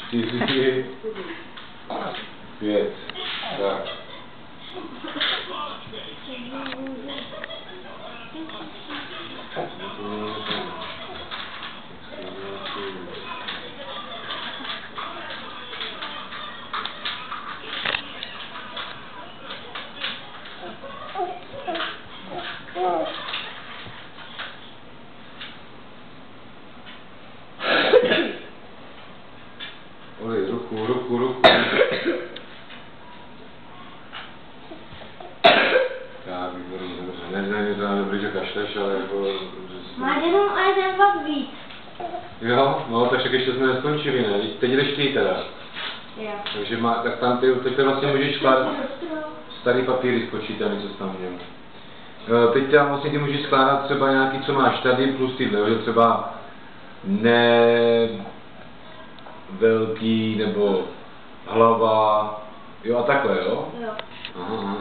4, 5, tak. Oj, ruku. Tak, výborně, dobře. Ne, to dobrý, že kašleš, ale jako... Máš jenom a jeden vlak víc. Jo, no, tak však ještě jsme neskončili, ne? Teď jdeš ty teda. Jo. Takže tak tam teď vlastně můžeš skládat starý papíry spočítaný, co jsi tam měl. Teď tam vlastně ty můžeš skládat třeba nějaký, co máš tady, plus tyhle, že třeba ne velký, nebo hlava, jo a takhle, jo? Jo. Aha.